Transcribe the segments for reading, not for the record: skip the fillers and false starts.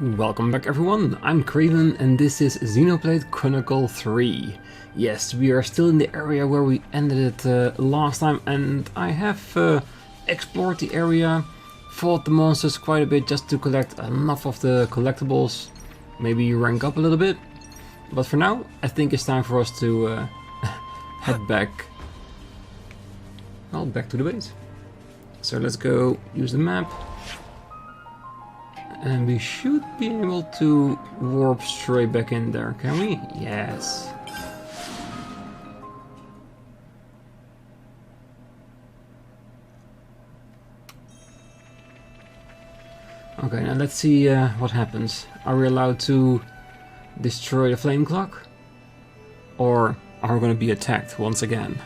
Welcome back everyone, I'm Craven and this is Xenoblade Chronicles 3. Yes, we are still in the area where we ended it last time, and I have explored the area, fought the monsters quite a bit just to collect enough of the collectibles, maybe rank up a little bit. But for now, I think it's time for us to head back, well, back to the base. So let's go use the map. And we should be able to warp straight back in there, can we? Yes. Okay, now let's see what happens. Are we allowed to destroy the flame clock? Or are we going to be attacked once again?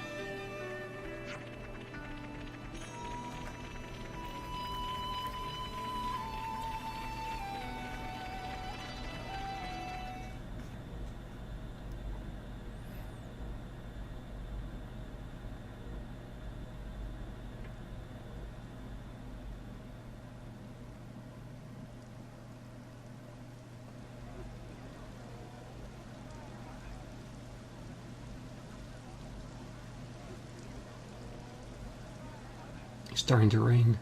It's starting to rain.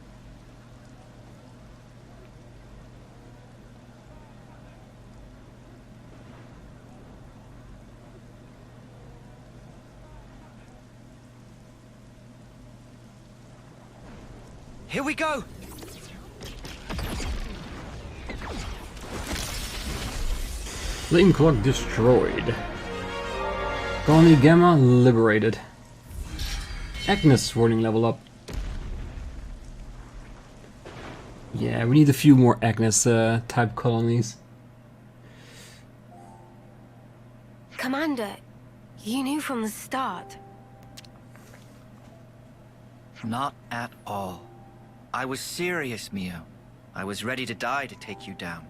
Here we go! Flame clock destroyed. Colony Gamma liberated. Agnus warning level up. Yeah, we need a few more Agnus type colonies. Commander, you knew from the start. Not at all. I was serious, Mio. I was ready to die to take you down.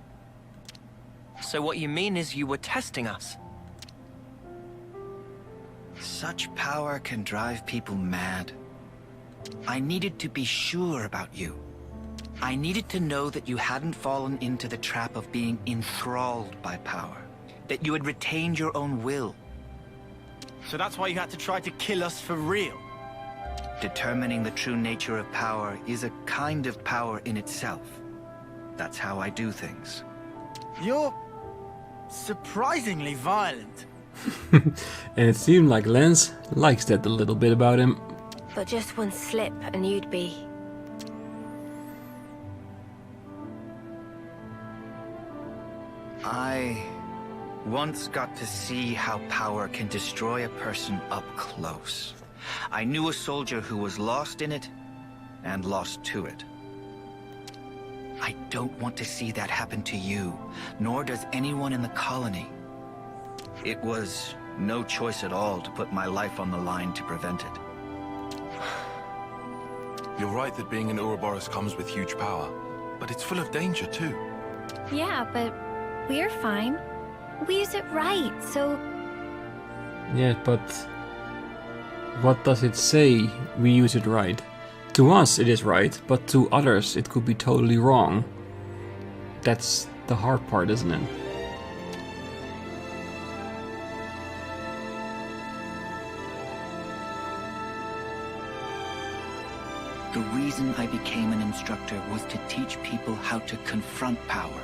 So what you mean is you were testing us? Such power can drive people mad. I needed to be sure about you. I needed to know that you hadn't fallen into the trap of being enthralled by power. That you had retained your own will. So that's why you had to try to kill us for real? Determining the true nature of power is a kind of power in itself. That's how I do things. You're surprisingly violent. And it seemed like Lanz likes that a little bit about him. But just one slip and you'd be... I once got to see how power can destroy a person up close. I knew a soldier who was lost in it, and lost to it. I don't want to see that happen to you, nor does anyone in the colony. It was no choice at all to put my life on the line to prevent it. You're right that being in Ouroboros comes with huge power, but it's full of danger too. Yeah, but we're fine. We use it right, so... Yeah, but what does it say we use it right? To us it is right, but to others it could be totally wrong. That's the hard part, isn't it? The reason I became an instructor was to teach people how to confront power.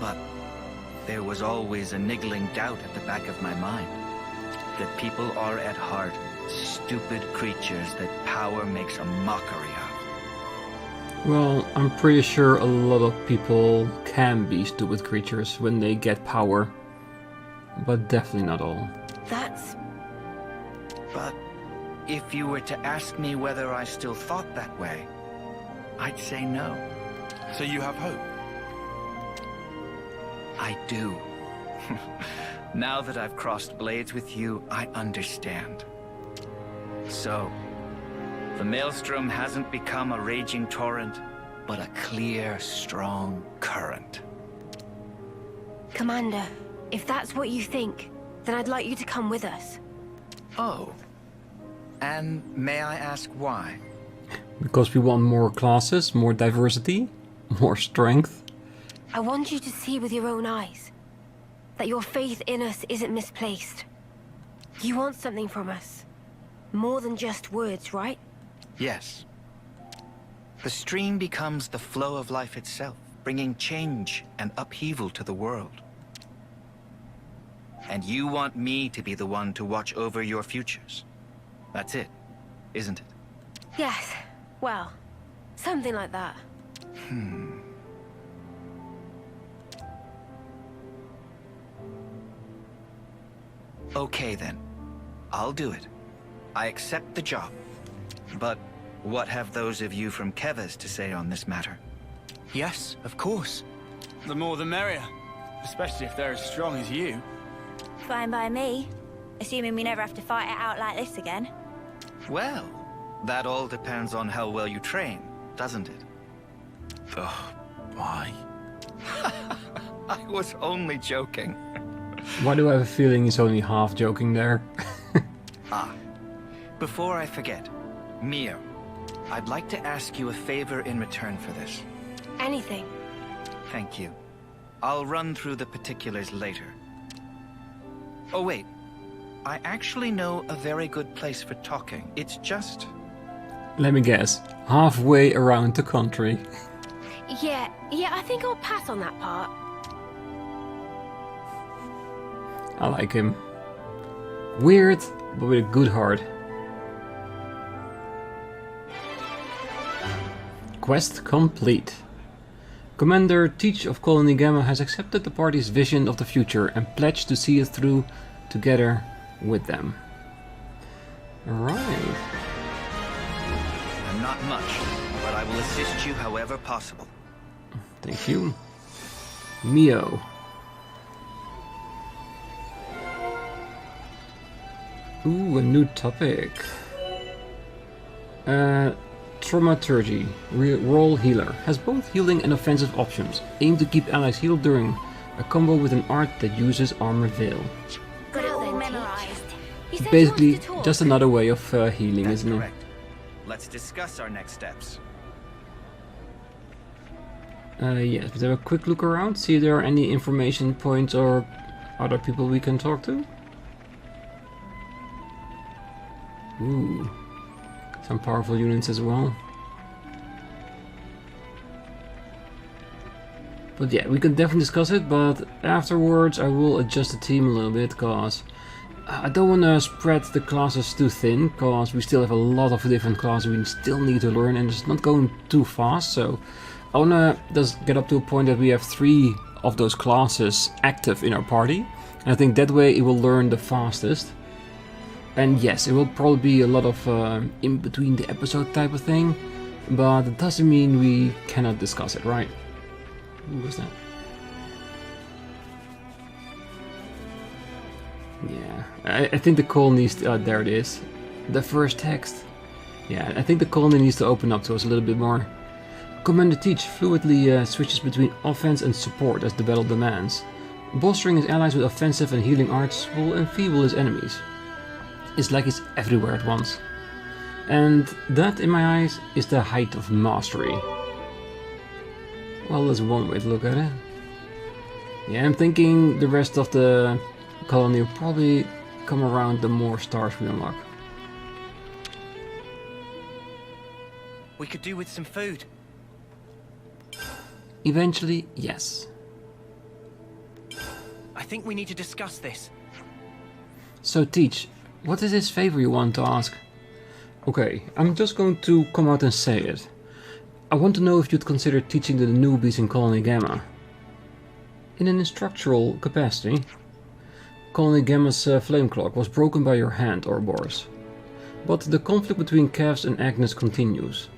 But there was always a niggling doubt at the back of my mind. That people are at heart stupid creatures that power makes a mockery of. Well, I'm pretty sure a lot of people can be stupid creatures when they get power. But definitely not all. That's... But if you were to ask me whether I still thought that way, I'd say no. So you have hope? I do. Now that I've crossed blades with you, I understand. So, the Maelstrom hasn't become a raging torrent, but a clear, strong current. Commander, if that's what you think, then I'd like you to come with us. Oh. And may I ask why? Because we want more classes, more diversity, more strength. I want you to see with your own eyes that your faith in us isn't misplaced. You want something from us. More than just words, right? Yes. The stream becomes the flow of life itself, bringing change and upheaval to the world. And you want me to be the one to watch over your futures. That's it, isn't it? Yes. Well, something like that. Okay then. I'll do it. I accept the job. But what have those of you from Kevesi to say on this matter? Yes, of course. The more the merrier. Especially if they're as strong as you. Fine by me. Assuming we never have to fight it out like this again. Well, that all depends on how well you train, doesn't it? Ugh, why? I was only joking. Why do I have a feeling he's only half joking there? Before I forget, Mio, I'd like to ask you a favor in return for this. Anything. Thank you. I'll run through the particulars later. Oh wait, I actually know a very good place for talking. It's just... Let me guess. Halfway around the country. Yeah, I think I'll pass on that part. I like him. Weird, but with a good heart. Quest complete. Commander Teach of Colony Gamma has accepted the party's vision of the future and pledged to see it through together with them. Alright. I'm not much, but I will assist you however possible. Thank you. Mio. Ooh, a new topic. Traumaturgy. Role healer. Has both healing and offensive options. Aim to keep allies healed during a combo with an art that uses armor veil. Got it all then, memorized. You said you Basically, wanted to talk. just another way of healing, That's isn't correct. Let's discuss our next steps. it? Yes, let's have a quick look around, see if there are any information points or other people we can talk to. Ooh, some powerful units as well. But yeah, we can definitely discuss it, but afterwards I will adjust the team a little bit, cause I don't want to spread the classes too thin, cause we still have a lot of different classes we still need to learn and it's not going too fast, so I want to just get up to a point that we have 3 of those classes active in our party, and I think that way it will learn the fastest. And yes, it will probably be a lot of in between the episode type of thing, but it doesn't mean we cannot discuss it, right? Who was that? Yeah, I think the colonies, there it is. The first text. Yeah, I think the colony needs to open up to us a little bit more. Commander Teach fluidly switches between offense and support as the battle demands. Bolstering his allies with offensive and healing arts will enfeeble his enemies. It's like he's everywhere at once. And that, in my eyes, is the height of mastery. Well, that's one way to look at it. Yeah, I'm thinking the rest of the colony will probably come around the more stars we unlock. We could do with some food. Eventually, yes. I think we need to discuss this. So Teach, what is this favor you want to ask? Okay, I'm just going to come out and say it. I want to know if you'd consider teaching the newbies in Colony Gamma. In an instructional capacity. Colony Gamma's flame clock was broken by your hand, Ouroboros. But the conflict between Keves and Agnus continues.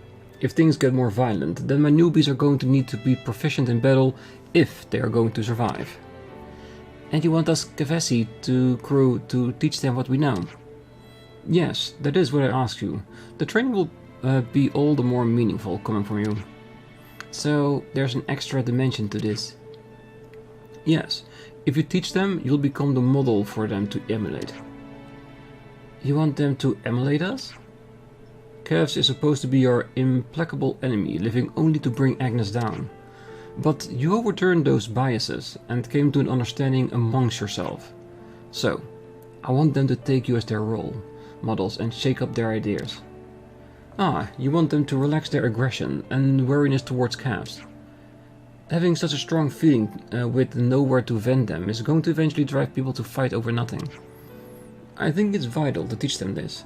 If things get more violent, then my newbies are going to need to be proficient in battle if they are going to survive. And you want us Kevesi crew to teach them what we know? Yes, that is what I asked you. The training will be all the more meaningful coming from you. So there's an extra dimension to this. Yes, if you teach them, you'll become the model for them to emulate. You want them to emulate us? Kevs is supposed to be your implacable enemy, living only to bring Agnus down. But you overturned those biases and came to an understanding amongst yourself. So, I want them to take you as their role models and shake up their ideas. Ah, you want them to relax their aggression and wariness towards Kevs. Having such a strong feeling with nowhere to vent them is going to eventually drive people to fight over nothing. I think it's vital to teach them this,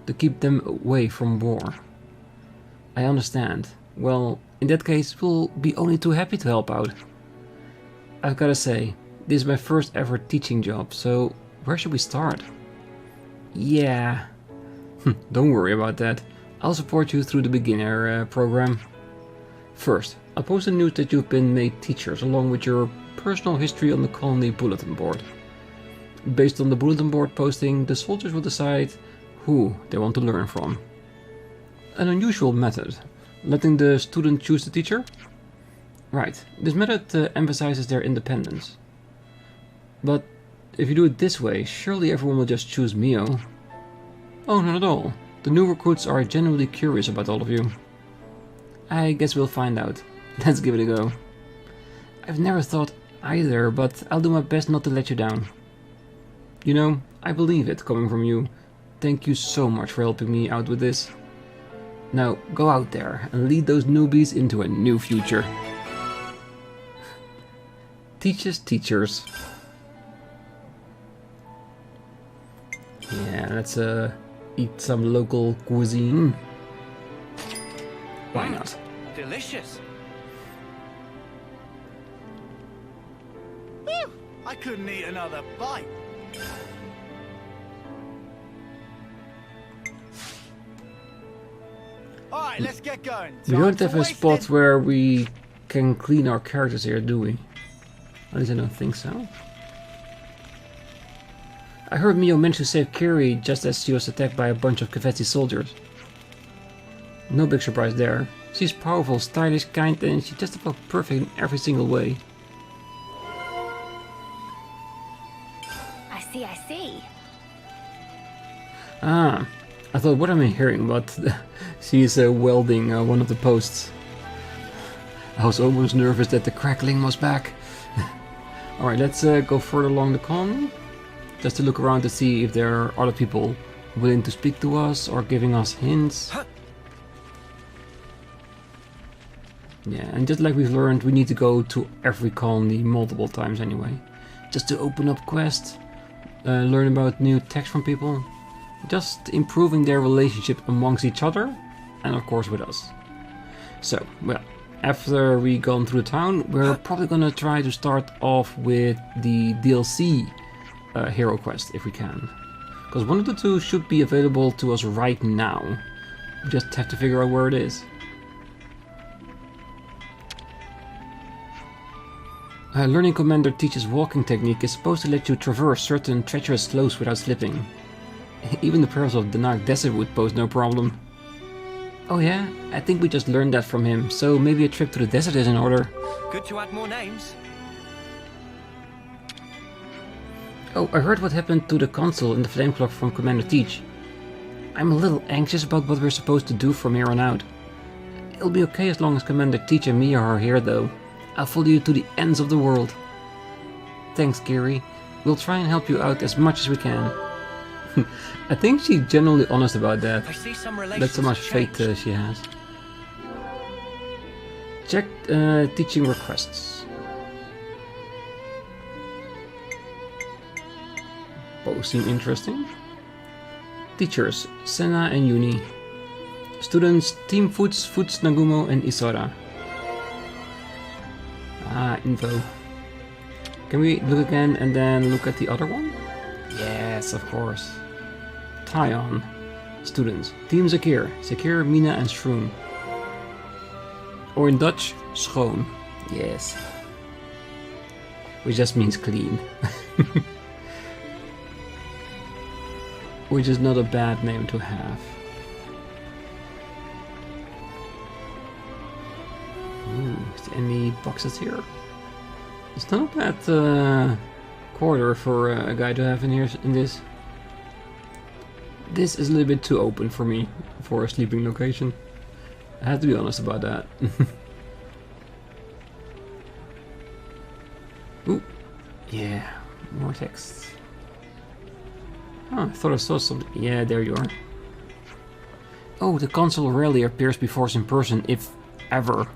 to keep them away from war. I understand. Well, in that case, we'll be only too happy to help out. I've gotta say, this is my first ever teaching job, so where should we start? Yeah, don't worry about that. I'll support you through the beginner program. First, I'll post the news that you've been made teachers along with your personal history on the colony bulletin board. Based on the bulletin board posting, the soldiers will decide who they want to learn from. An unusual method, letting the student choose the teacher? Right, this method emphasizes their independence. But if you do it this way, surely everyone will just choose Mio. Oh, not at all. The new recruits are genuinely curious about all of you. I guess we'll find out. Let's give it a go. I've never thought either, but I'll do my best not to let you down. You know, I believe it coming from you. Thank you so much for helping me out with this. Now, go out there and lead those newbies into a new future. Teaches teachers. Yeah, let's eat some local cuisine. Why not? Delicious. Whew, I couldn't eat another bite. Alright, let's get going. We don't have a spot where we can clean our characters here, do we? At least I don't think so. I heard Mio managed to save Kiri just as she was attacked by a bunch of Kevesi soldiers. No big surprise there. She's powerful, stylish, kind, and she's just about perfect in every single way. I see. Ah, I thought, what am I hearing? But she's welding one of the posts. I was almost nervous that the crackling was back. Alright, let's go further along the colony. Just to look around to see if there are other people willing to speak to us or giving us hints. Yeah, and just like we've learned, we need to go to every colony multiple times anyway. Just to open up quests, learn about new texts from people. Just improving their relationship amongst each other and of course with us. So, well, after we've gone through the town, we're probably gonna try to start off with the DLC hero quest if we can. Because one of the two should be available to us right now. We just have to figure out where it is. Learning Commander teaches walking technique is supposed to let you traverse certain treacherous slopes without slipping. Even the perils of the Dark Desert would pose no problem. Oh yeah, I think we just learned that from him, so maybe a trip to the desert is in order. Good to add more names. Oh, I heard what happened to the console in the flame clock from Commander Teach. I'm a little anxious about what we're supposed to do from here on out. It'll be okay as long as Commander Teach and Mia are here though. I'll follow you to the ends of the world. Thanks, Kiri. We'll try and help you out as much as we can. I think she's genuinely honest about that. I see some That's how much faith she has. Check teaching requests. Both seem interesting. Teachers, Sena and Eunie. Students, Team Foots, Nagumo and Isora. Ah, info. Can we look again and then look at the other one? Yes, of course. Taion. Students, Team Zakir, Mina and Shroom. Or in Dutch, schoon. Yes. Which just means clean. Which is not a bad name to have. Ooh, is there any boxes here? It's not a bad corridor for a guy to have in here. In this is a little bit too open for me for a sleeping location. I have to be honest about that. Ooh, yeah, more text. Oh, I thought I saw something. Yeah, there you are. Oh, the console rarely appears before us in person, if ever.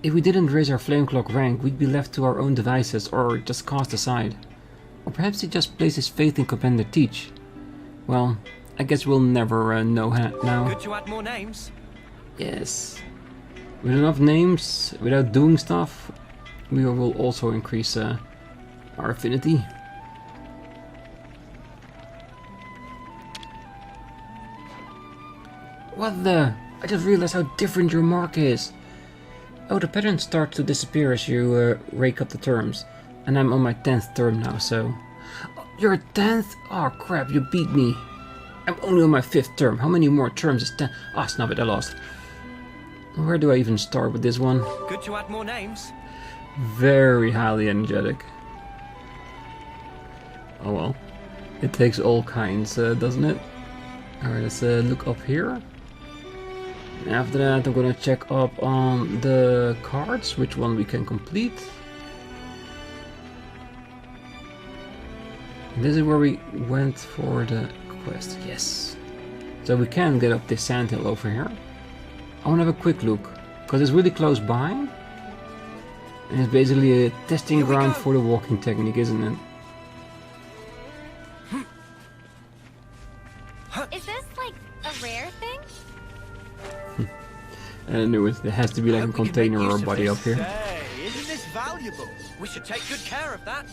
If we didn't raise our Flamecloak rank, we'd be left to our own devices or just cast aside. Or perhaps he just places faith in Commander Teach. Well, I guess we'll never know now. Good to add more names. Yes. With enough names, without doing stuff, we will also increase our affinity. What the? I just realized how different your mark is. Oh, the pattern starts to disappear as you rake up the terms. And I'm on my 10th term now, so... You're 10th? Oh crap, you beat me. I'm only on my 5th term. How many more terms is 10? Ah, snap it, I lost. Where do I even start with this one? Good to add more names. Very highly energetic. Oh well. It takes all kinds, doesn't it? Alright, let's look up here. After that, I'm gonna check up on the cards, which one we can complete. This is where we went for the quest, yes. So we can get up this sandhill over here. I wanna have a quick look, because it's really close by. And it's basically a testing ground for the walking technique, isn't it? Is this like a rare thing? I knew it. There has to be like a container or a body up here. Hey, isn't this valuable? We should take good care of that.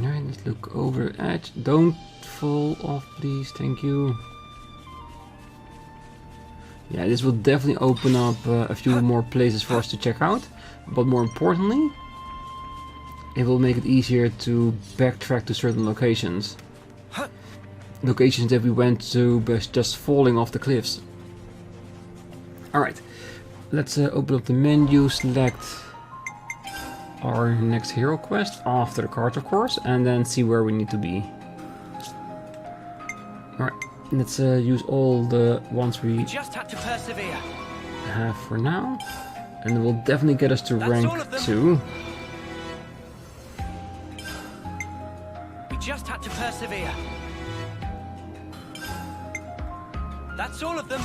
Alright, let's look over the edge. Don't fall off, please. Thank you. Yeah, this will definitely open up a few more places for us to check out. But more importantly, it will make it easier to backtrack to certain locations. Locations that we went to by just falling off the cliffs. Alright, let's open up the menu, select our next hero quest after the cards, of course, and then see where we need to be. Alright, let's use all the ones we just had to persevere. Have for now, and it will definitely get us to rank 2. We just had to persevere. That's all of them.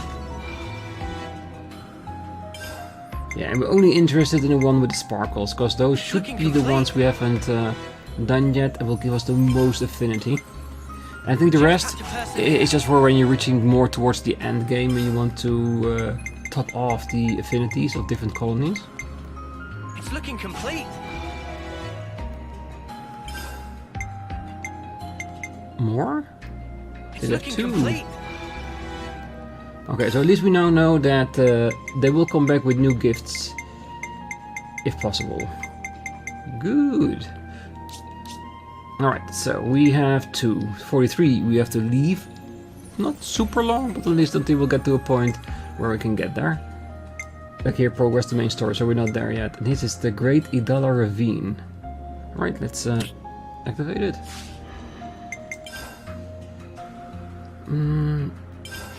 Yeah, and we're only interested in the one with the sparkles, because those should be the ones we haven't done yet and will give us the most affinity. And I think the rest is just for when you're reaching more towards the end game and you want to top off the affinities of different colonies. It's looking complete. More? It's looking complete. Okay, so at least we now know that they will come back with new gifts, if possible. Good. Alright, so we have 43, we have to leave. Not super long, but at least until we'll get to a point where we can get there. Back here, progress the main story, so we're not there yet. And this is the Great Idala Ravine. Alright, let's activate it.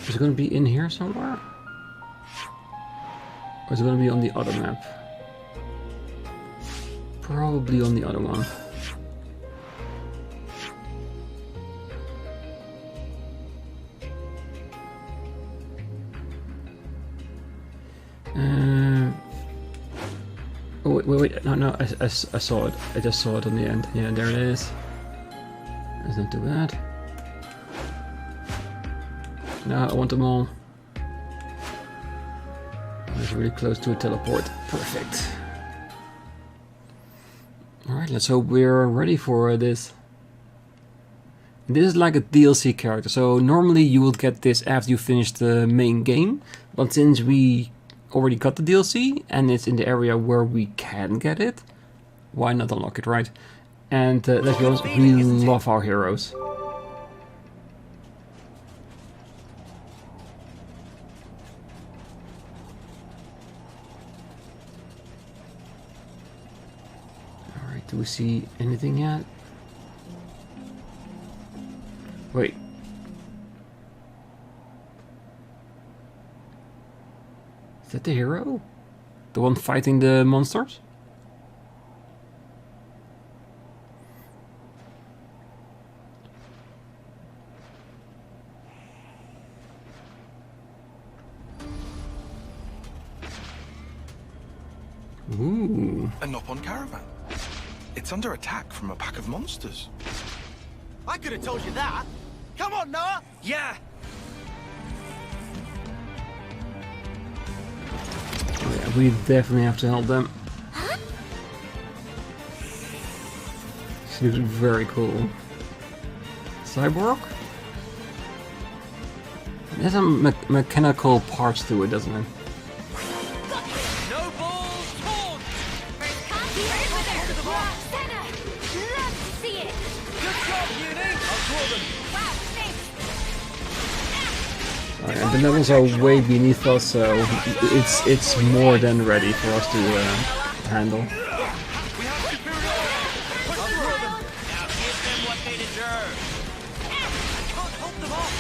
Is it going to be in here somewhere? Or is it going to be on the other map? Probably on the other one. Oh wait, no, I saw it. I just saw it on the end. Yeah, there it is. That's not too bad. No, I want them all. It's really close to a teleport. Perfect. Alright, let's hope we're ready for this. This is like a DLC character, so normally you would get this after you finish the main game. But since we already got the DLC and it's in the area where we can get it, why not unlock it, right? And let's be honest, we love our heroes. Alright, do we see anything yet? Wait. Is that the hero? The one fighting the monsters? Ooh. A Nopon caravan. It's under attack from a pack of monsters. I could have told you that. Come on, Noah. Yeah! Oh, yeah, we definitely have to help them. She looks very cool. Cyborg? There's some mechanical parts to it, doesn't it? No balls torn! Sena! Love to see it! Good job, Eunie! I'll draw them. Wow, thanks! And the levels are way beneath us, so it's more than ready for us to handle. We have superiority! Push through them! Now give them what they deserve! I can't hold them off!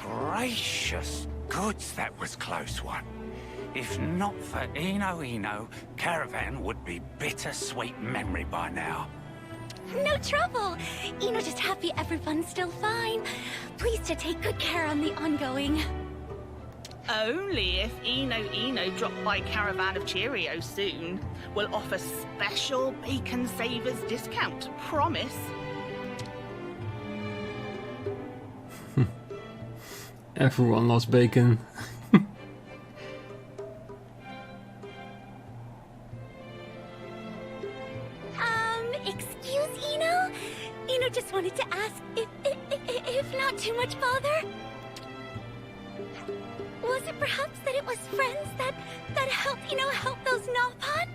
Gracious goods, that was close one. If not for Eno, Caravan would be bittersweet memory by now. No trouble. Just happy everyone's still fine. Pleased to take good care on the ongoing. Only if Eno drop by Caravan of Cheerios soon. We'll offer special Bacon Savers discount. Promise. Everyone loves bacon. Excuse Eno? Just wanted to ask if not too much bother. Was it perhaps that it was friends that helped, help those Nopon?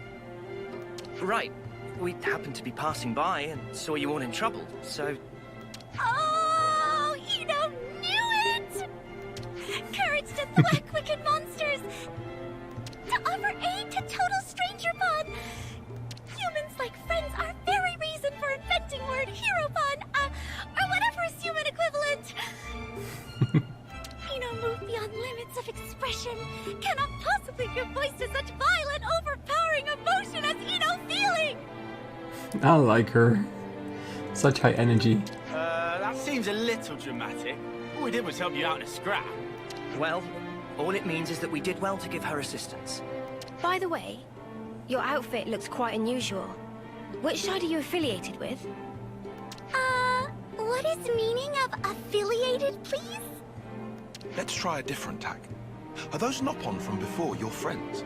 Right. We happened to be passing by and saw you all in trouble, so... Oh, knew it! Courage to thwack wicked monsters! To offer aid to total stranger-pon! Humans like friends are very reason for inventing word hero-pon, or whatever is human equivalent! Move beyond limits of expression, cannot possibly give voice to such violent, overpowering emotion as feeling! I like her. Such high energy. That seems a little dramatic. All we did was help you out in a scrap. Well, all it means is that we did well to give her assistance. By the way, your outfit looks quite unusual. Which side are you affiliated with? What is the meaning of affiliated, please? Let's try a different tack. Are those Nopon from before your friends?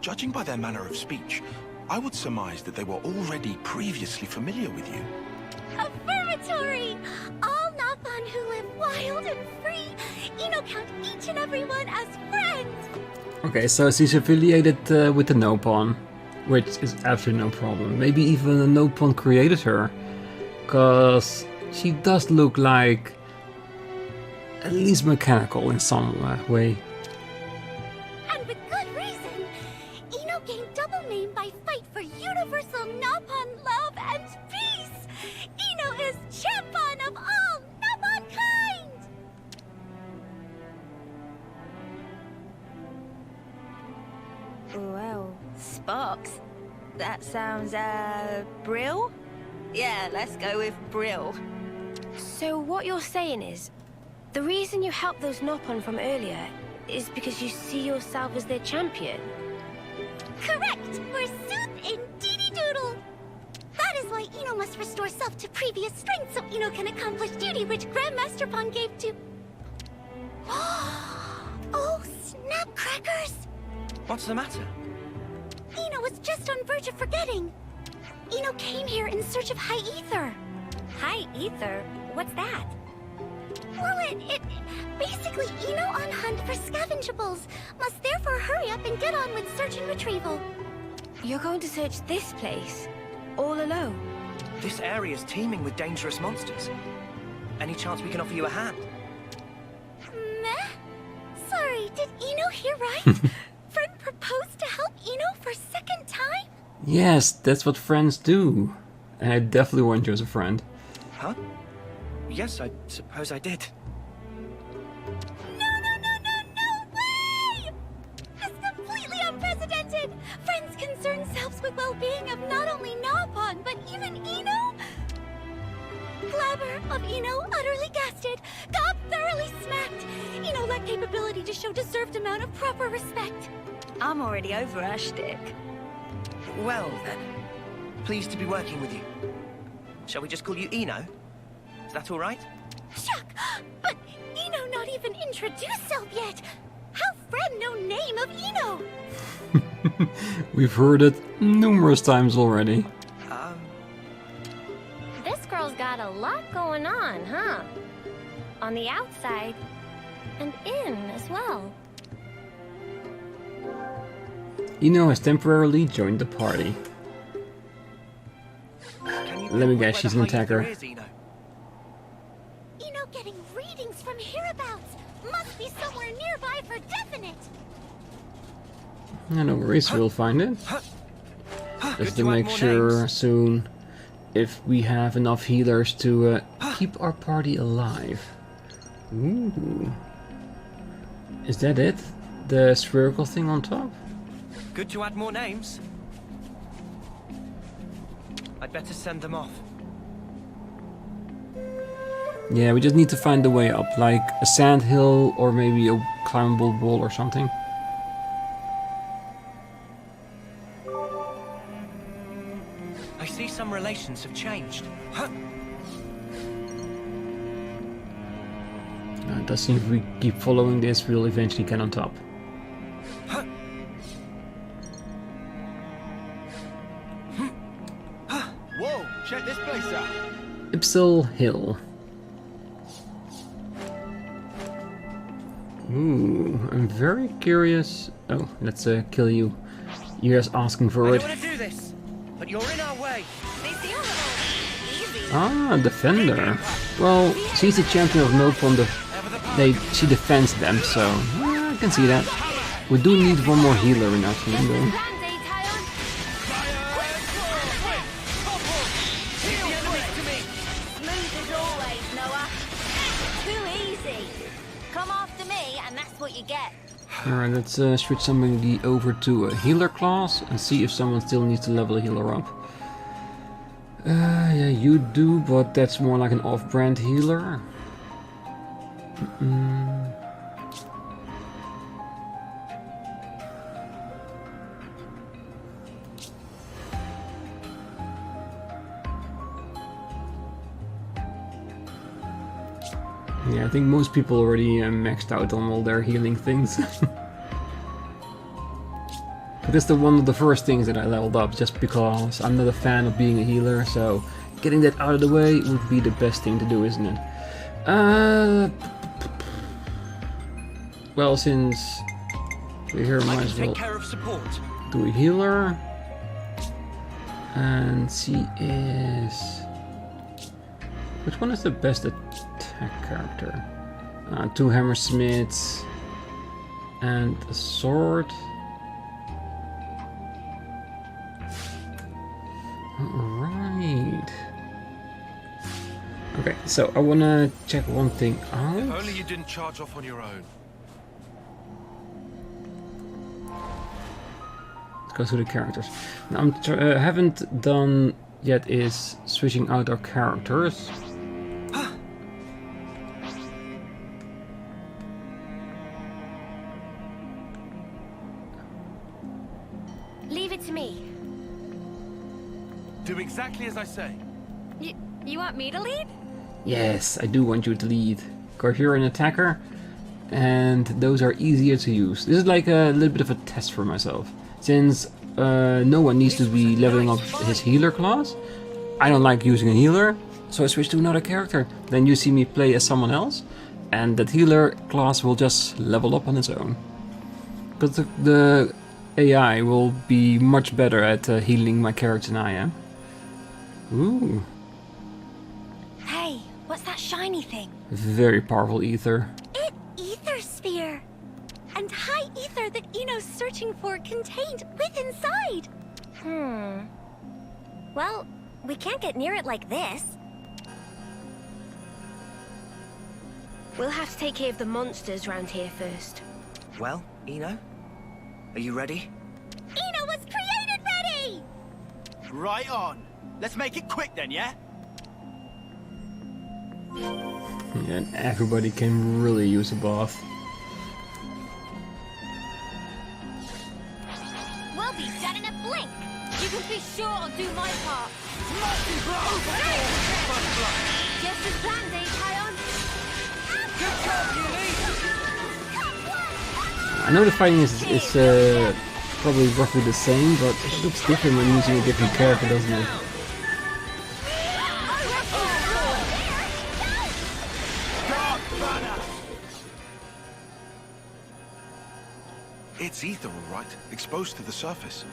Judging by their manner of speech, I would surmise that they were already previously familiar with you. Affirmatory! All Nopon who live wild and free, count each and every one as friends! Okay, so she's affiliated with the Nopon, which is absolutely no problem. Maybe even a Nopon created her, because she does look like at least mechanical in some way. And with good reason. Gained double name by fight for universal Nopon love and peace. Is champion of all Nopon kind. Well, Sparks. That sounds, Brill? Yeah, let's go with Brill. So what you're saying is, the reason you helped those Nopon from earlier is because you see yourself as their champion? Correct! Forsooth, indeedy doodle! That is why must restore self to previous strength so can accomplish duty which Grandmaster Pon gave to... Oh, snap crackers! What's the matter? Was just on verge of forgetting. Came here in search of High Ether. High Ether? What's that? Well, it basically on hunt for scavengeables. Must therefore hurry up and get on with search and retrieval. You're going to search this place? All alone? This area's teeming with dangerous monsters. Any chance we can offer you a hand? Meh? Sorry, did hear right? Friend proposed to help for second time? Yes, that's what friends do. And I definitely want you as a friend. Huh? Yes, I suppose I did. gasted! Friends concern selves with well-being of not only Nopon, but even Eno? Glamour of Eno utterly gasted. Gob thoroughly smacked. Eno lack capability to show deserved amount of proper respect. I'm already over our shtick. Well then, pleased to be working with you. Shall we just call you Eno? Is that all right? Shuck! But Eno not even introduced self yet. How friend no name of Eno? We've heard it numerous times already. This girl's got a lot going on, huh? On the outside, and in as well. Eno has temporarily joined the party. Let me guess, she's an attacker. Eno getting readings from hereabouts. Must be somewhere nearby for definite. No worries, we'll find it. Just to make sure soon if we have enough healers to keep our party alive. Ooh. Is that it? The spherical thing on top? Good to add more names. I'd better send them off. Yeah, we just need to find the way up, like a sand hill or maybe a climbable wall or something. I see some relations have changed. It does seem if we keep following this, we'll eventually get on top. Whoa, check this place out. Ipsil Hill. Ooh, I'm very curious. Oh, let's kill you. You're just asking for it. I don't want to do this, but you're in our way. Ah, defender. Well, she's the champion of Nopon. She defends them, so yeah, I can see that. We do need one more healer in our team, though. Smooth as always, Noah. Too easy. Come after me, and that's what you get. Alright, let's switch somebody over to a healer class and see if someone still needs to level a healer up. Yeah, you do, but that's more like an off-brand healer. Yeah, I think most people already maxed out on all their healing things. But that's one of the first things that I leveled up, just because I'm not a fan of being a healer, so getting that out of the way would be the best thing to do, isn't it? Well, since we're here, might as well do a healer. And she is... Which one is the best attack character? 2 hammersmiths and a sword. Alright. Okay, so I wanna check one thing out. If only you didn't charge off on your own. Let's go through the characters. Now, I haven't done yet is switching out our characters. Leave it to me. Do exactly as I say. You want me to lead? Yes, I do want you to lead. Because you're an attacker, and those are easier to use. This is like a little bit of a test for myself. Since no one needs to be leveling up his healer class, I don't like using a healer, so I switch to another character. Then you see me play as someone else, and that healer class will just level up on its own. Because the AI will be much better at healing my character than I am. Ooh. Hey, what's that shiny thing? Very powerful ether. Ether sphere. And high ether that Eno's searching for contained within inside. Well, we can't get near it like this. We'll have to take care of the monsters round here first. Well, Eno, are you ready? Eno! Eno was created ready! Right on. Let's make it quick then, yeah? Yeah, and everybody can really use a bath. We'll be done in a blink. You can be sure I'll do my part. Just as planned, eh, Taion? I know the fighting is probably roughly the same, but it looks different when using a different character, doesn't it? It's ether, all right, exposed to the surface.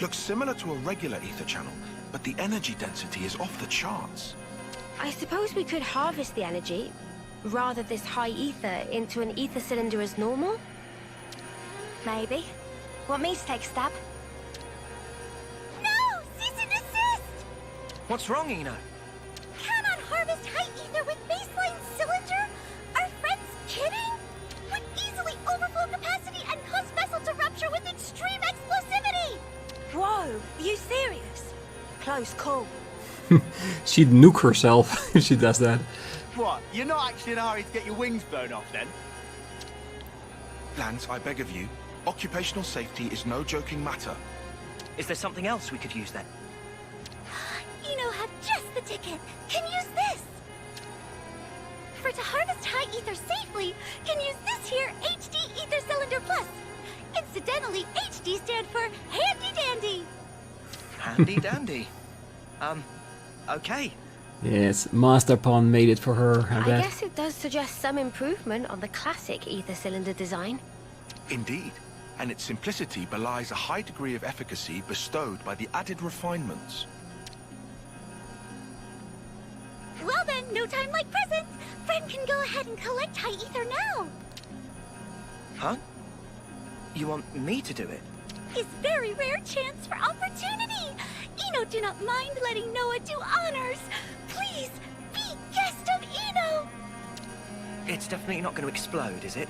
Looks similar to a regular ether channel, but the energy density is off the charts. I suppose we could harvest the energy, rather this high ether, into an ether cylinder as normal? Maybe. Want me to take a stab? No! Cease and desist! What's wrong, Eno? Cannot harvest high ether with baseline cylinder? Are friends kidding? Would easily overflow capacity and cause vessel to rupture with extreme explosivity! Whoa, are you serious? Close call. She'd nuke herself if she does that. What? You're not actually in a hurry to get your wings blown off then? Lanz, I beg of you, occupational safety is no joking matter. Is there something else we could use then? Eno have just the ticket. Can use this. For to harvest high ether safely, can use this here HD Ether Cylinder Plus. Incidentally, HD stand for Handy Dandy. Handy dandy. Okay. Yes, Master Pon made it for her, I I bet. guess it does suggest some improvement on the classic ether cylinder design. Indeed, and its simplicity belies a high degree of efficacy bestowed by the added refinements. Well then, no time like present. Friend can go ahead and collect high ether now. Huh? You want me to do it? Is very rare chance for opportunity. Eno do not mind letting Noah do honors. Please, be guest of Eno. It's definitely not going to explode, is it?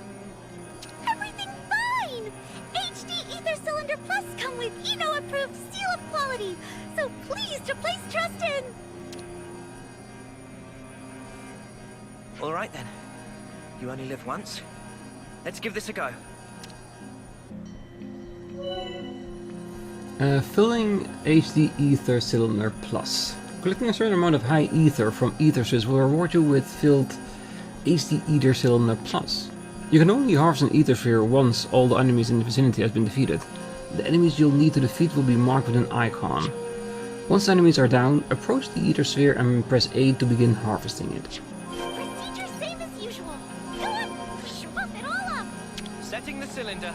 Everything fine. HD Ether Cylinder Plus come with Eno approved seal of quality. So please to place trust in. All right then. You only live once. Let's give this a go. Filling HD Ether Cylinder Plus. Collecting a certain amount of high ether from ether spheres will reward you with filled HD Ether Cylinder Plus. You can only harvest an ether sphere once all the enemies in the vicinity have been defeated. The enemies you'll need to defeat will be marked with an icon. Once the enemies are down, approach the ether sphere and press A to begin harvesting it. Procedure same as usual. Go on, pump it all up. Setting the cylinder.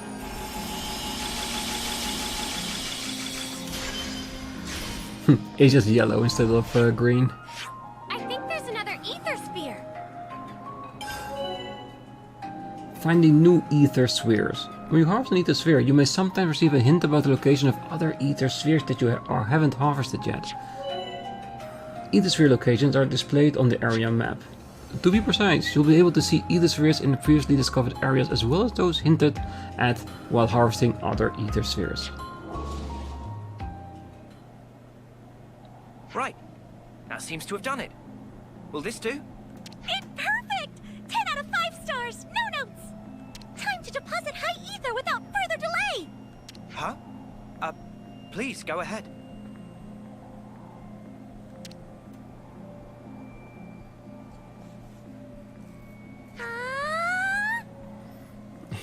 It's just yellow instead of green. I think there's another ether sphere. Finding new ether spheres. When you harvest an ether sphere, you may sometimes receive a hint about the location of other ether spheres that you haven't harvested yet. Ether sphere locations are displayed on the area map. To be precise, you'll be able to see ether spheres in the previously discovered areas as well as those hinted at while harvesting other ether spheres. Right. That seems to have done it. Will this do? It's perfect! 10 out of 5 stars, no notes! Time to deposit high ether without further delay! Huh? Please, go ahead.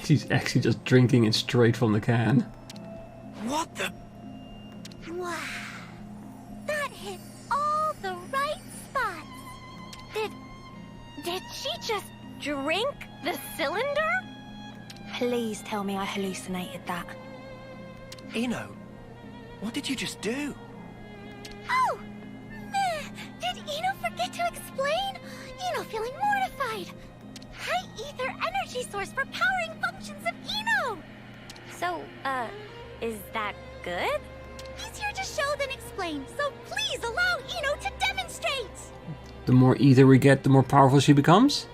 She's actually just drinking it straight from the can. What the? Wow. That hit all the right spots. Did she just drink the cylinder? Please tell me I hallucinated that. Eno, what did you just do? Oh! Did Eno forget to explain? Eno feeling mortified. High ether energy source for powering functions of Eno! So, is that good? Easier to show than explain, so please allow Eno to demonstrate! The more ether we get, the more powerful she becomes?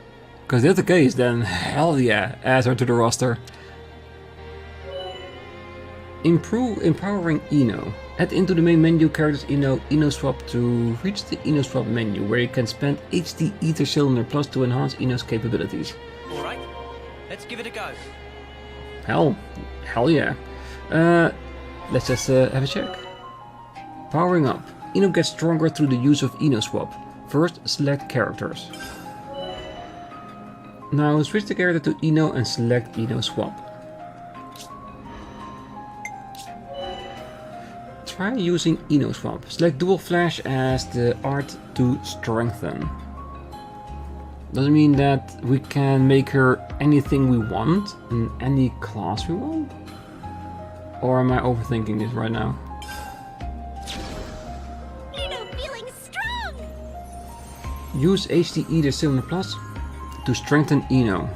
Because if that's the case, then hell yeah, add her to the roster. Empowering Eno. Add into the main menu characters Eno swap to reach the Eno swap menu, where you can spend HD Ether Cylinder Plus to enhance Eno's capabilities. Alright, let's give it a go. Hell yeah. Let's just have a check. Powering up. Eno gets stronger through the use of Eno swap. First, select characters. Now switch the character to Eno and select Eno swap. Try using Eno swap. Select dual flash as the art to strengthen. Doesn't mean that we can make her anything we want in any class we want? Or am I overthinking this right now? Eno feeling strong! Use HD Ether Cylinder Plus to strengthen Eno.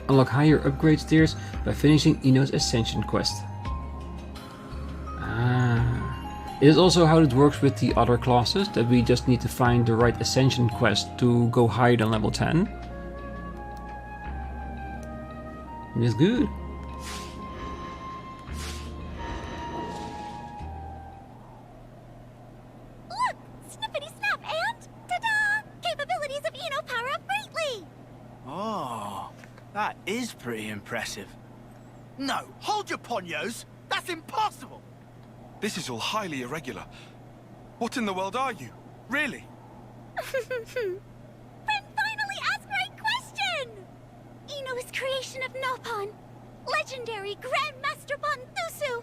Unlock higher upgrade tiers by finishing Eno's Ascension quest. It is also how it works with the other classes, that we just need to find the right Ascension quest to go higher than level 10. It's good. Look! Snippity snap and ta-da! Capabilities of Eno power up greatly! Oh, that is pretty impressive. No, hold your ponios! That's impossible! This is all highly irregular. What in the world are you? Really? Friend finally asked the right question! Eno is creation of Nopon, legendary Grandmaster Thusu,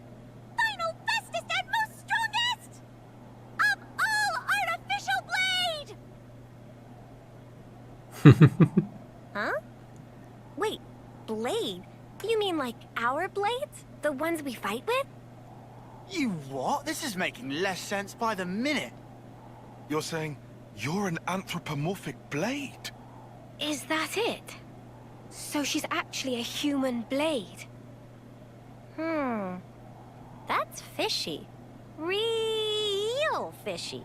final bestest and most strongest of all artificial blade! Huh? Wait, blade? You mean like our blades? The ones we fight with? You what? This is making less sense by the minute. You're saying you're an anthropomorphic blade? Is that it? So she's actually a human blade? That's fishy. Real fishy.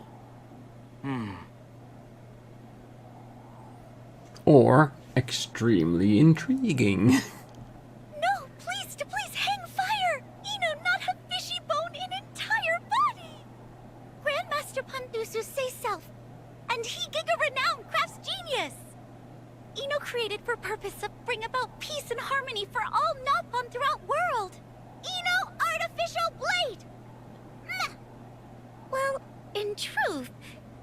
Or extremely intriguing. No, please hang fire! Eno not have fishy bone in entire body! Grandmaster Thusu say self, and he giga-renowned crafts genius! Eno created for purpose of bring about peace and harmony for all Nopon throughout world! Eno artificial blade! Well, in truth,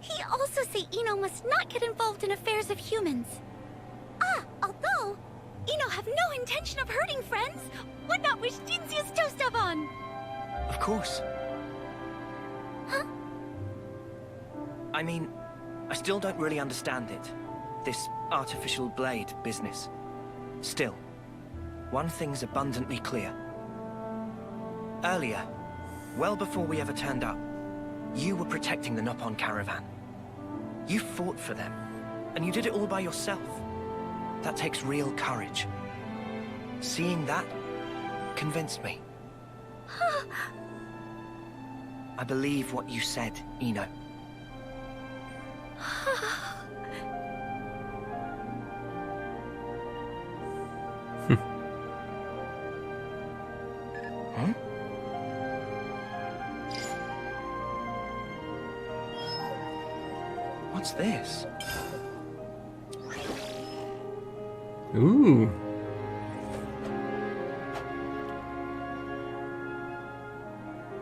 he also say Eno must not get involved in affairs of humans. Although, Eno have no intention of hurting friends, would not wish Jinxia's toast of on. Of course. Huh? I mean, I still don't really understand it. This artificial blade business. Still, one thing's abundantly clear. Earlier, well before we ever turned up, you were protecting the Nopon caravan. You fought for them, and you did it all by yourself. That takes real courage. Seeing that convinced me. I believe what you said, Eno. Huh? What's this? Ooh.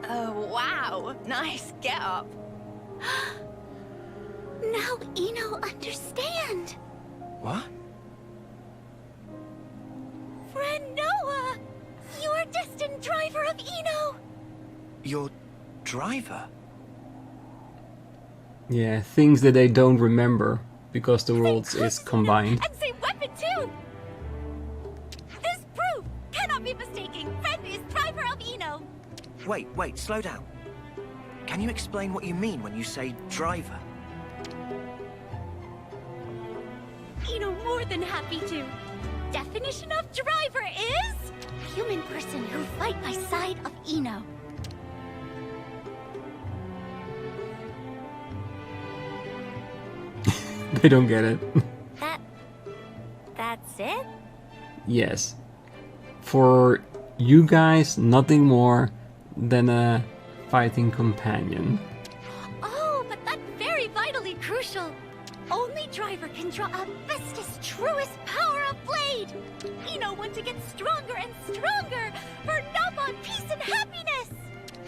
Oh, wow. Nice get up. Now Eno understand. What? Friend Noah, your destined driver of Eno. Your driver? Yeah, things that they don't remember because the world is combined. And say weapon too. This proof cannot be mistaken. Friend is driver of Eno. Wait, slow down. Can you explain what you mean when you say driver? Eno more than happy to. Definition of driver is a human person who fight by side of Eno. They don't get it. That's it? Yes. For You guys, nothing more than a fighting companion. Oh, but that's very vitally crucial. Only driver can draw a bestest, truest power of blade. Ino want to get stronger and stronger for Nopon peace and happiness.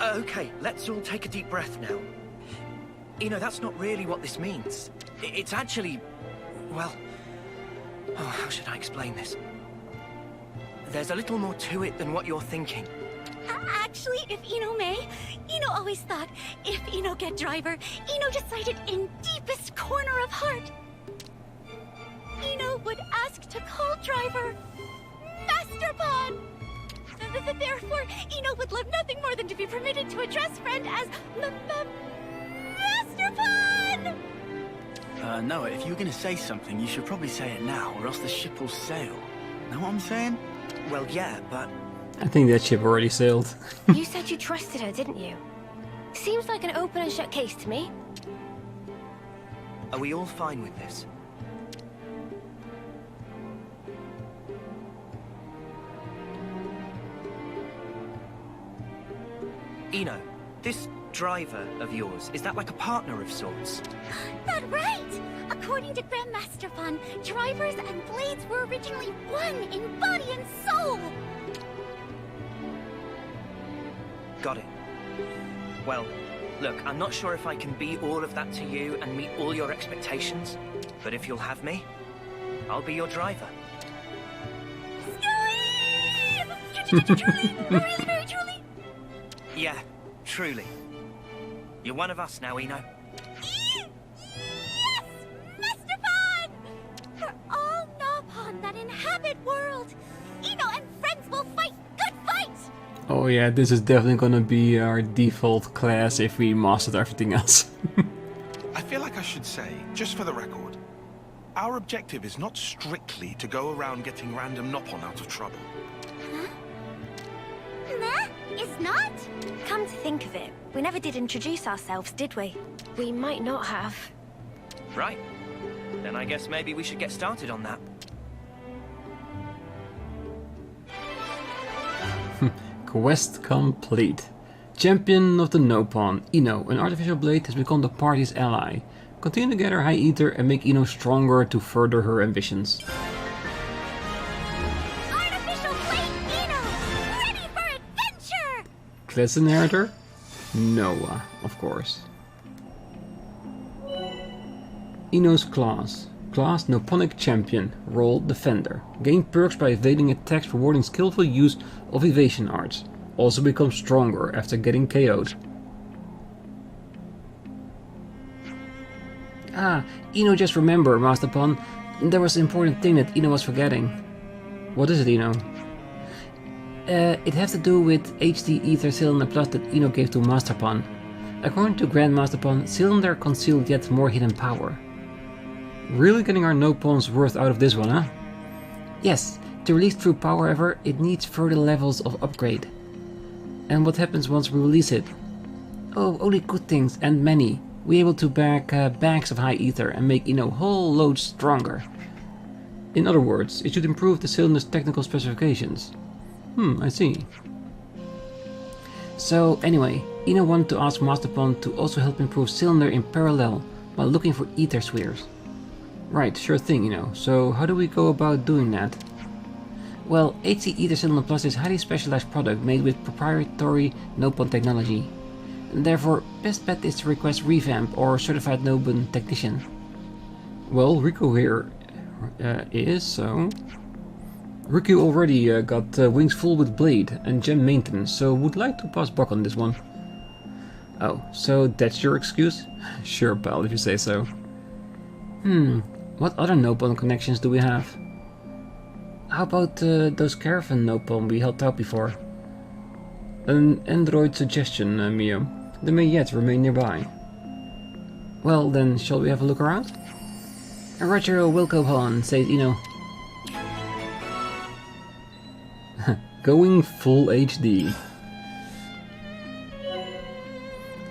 Okay, let's all take a deep breath now. That's not really what this means. It's actually, well, how should I explain this? There's a little more to it than what you're thinking. Actually, if Ino may, Ino always thought if Ino get driver, Ino decided in deepest corner of heart, Ino would ask to call driver Masterpon. Therefore, Ino would love nothing more than to be permitted to address friend as Masterpon! Noah, if you're gonna say something, you should probably say it now, or else the ship will sail. Know what I'm saying? Well, yeah, but... I think that ship already sailed. You said you trusted her, didn't you? Seems like an open and shut case to me. Are we all fine with this? Ino, this driver of yours, is that like a partner of sorts? That's right! According to Grandmaster Fun, drivers and blades were originally one in body and soul! Got it. Well, look, I'm not sure if I can be all of that to you and meet all your expectations, but if you'll have me, I'll be your driver. Truly, really, very truly. Yeah, truly. You're one of us now, Ino. Yes! Master Fun! For all Nopon that inhabit world, Ino and friends will fight good fight! Oh yeah, this is definitely gonna be our default class if we mastered everything else. I feel like I should say, just for the record, our objective is not strictly to go around getting random Nopon out of trouble. Huh? Nah, it's not? Come to think of it, we never did introduce ourselves, did we? We might not have. Right. Then I guess maybe we should get started on that. Quest complete. Champion of the Nopon, Ino, an artificial blade, has become the party's ally. Continue to gather High Ether and make Ino stronger to further her ambitions. Artificial blade Ino! Ready for adventure! Class inheritor? Noah, of course. Ino's class. Class Noponic Champion. Role Defender. Gain perks by evading attacks rewarding skillful use of evasion arts. Also become stronger after getting KO'd. Ah, Ino, just remember, Masterpon, there was an important thing that Ino was forgetting. What is it, Ino? It has to do with HD Ether Cylinder Plus that Ino gave to Masterpon. According to Grandmasterpon, Cylinder concealed yet more hidden power. Really getting our Nopon's worth out of this one, huh? Yes, to release true power, however, it needs further levels of upgrade. And what happens once we release it? Oh, only good things, and many. We're able to bag bags of High Ether and make Ino whole loads stronger. In other words, it should improve the cylinder's technical specifications. I see. So anyway, Ino wanted to ask Masterpon to also help improve cylinder in parallel while looking for ether spheres. Right, sure thing, Ino. So how do we go about doing that? Well, HD Ether Cylinder Plus is a highly specialized product made with proprietary Nopon technology. And therefore, best bet is to request revamp or certified Nopon technician. Well, Riku here is, so... Riku already got wings full with blade and gem maintenance, so would like to pass buck on this one. Oh, so that's your excuse? Sure, pal, if you say so. What other Nopon connections do we have? How about those caravan Nopon we helped out before? An android suggestion, Mio. They may yet remain nearby. Well then, shall we have a look around? Roger, Wilco Hon, says Ino. Going full HD.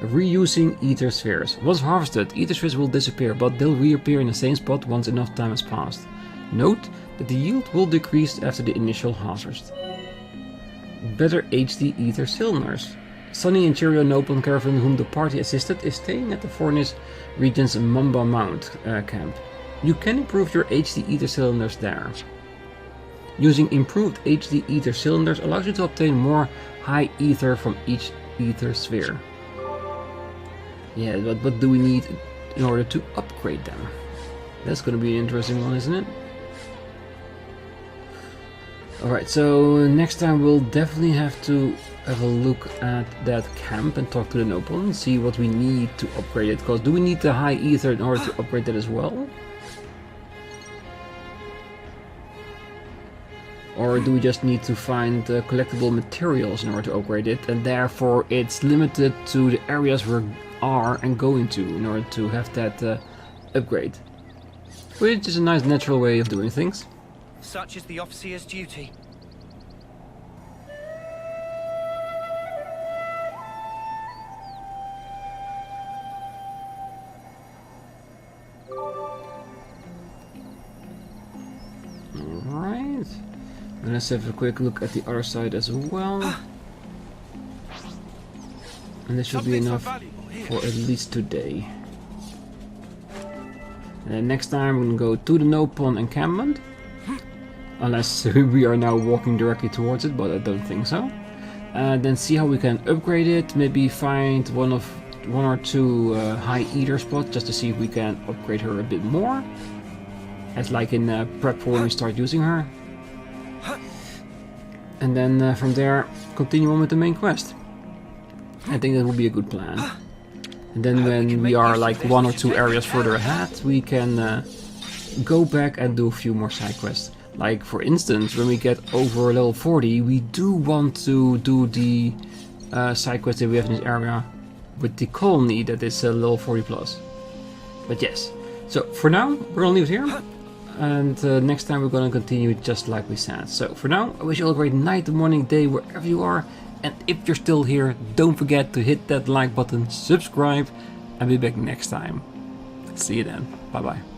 Reusing ether spheres. Once harvested, ether spheres will disappear, but they'll reappear in the same spot once enough time has passed. Note that the yield will decrease after the initial harvest. better HD ether cylinders. Sunny and Cheerio Nopon caravan, whom the party assisted, is staying at the Fornis region's Mamba Mount camp. You can improve your HD ether cylinders there. Using improved HD ether cylinders allows you to obtain more high ether from each ether sphere. Yeah, but what do we need in order to upgrade them? That's going to be an interesting one, isn't it? Alright, so next time we'll definitely have to have a look at that camp and talk to the Nopon and see what we need to upgrade it. Because do we need the high ether in order to upgrade that as well? Or do we just need to find collectible materials in order to upgrade it, and therefore it's limited to the areas we are and going to in order to have that upgrade? Which is a nice natural way of doing things. Such is the off-seer's duty. Alright. And let's have a quick look at the other side as well. And this should be enough for at least today. And then next time we're gonna go to the Nopon encampment. Unless we are now walking directly towards it, but I don't think so. And then see how we can upgrade it. Maybe find one or two high ether spots just to see if we can upgrade her a bit more. As like in prep for when we start using her. And then from there continue on with the main quest. I think that would be a good plan. And then when we are like 1 or 2 areas further ahead, we can go back and do a few more side quests. Like for instance, when we get over level 40, we do want to do the side quest that we have in this area with the colony that is level 40 plus. But yes, so for now we're gonna leave it here. And next time we're gonna continue just like we said. So for now, I wish you all a great night, morning, day, wherever you are. And if you're still here, don't forget to hit that like button, subscribe, and be back next time. See you then. Bye bye.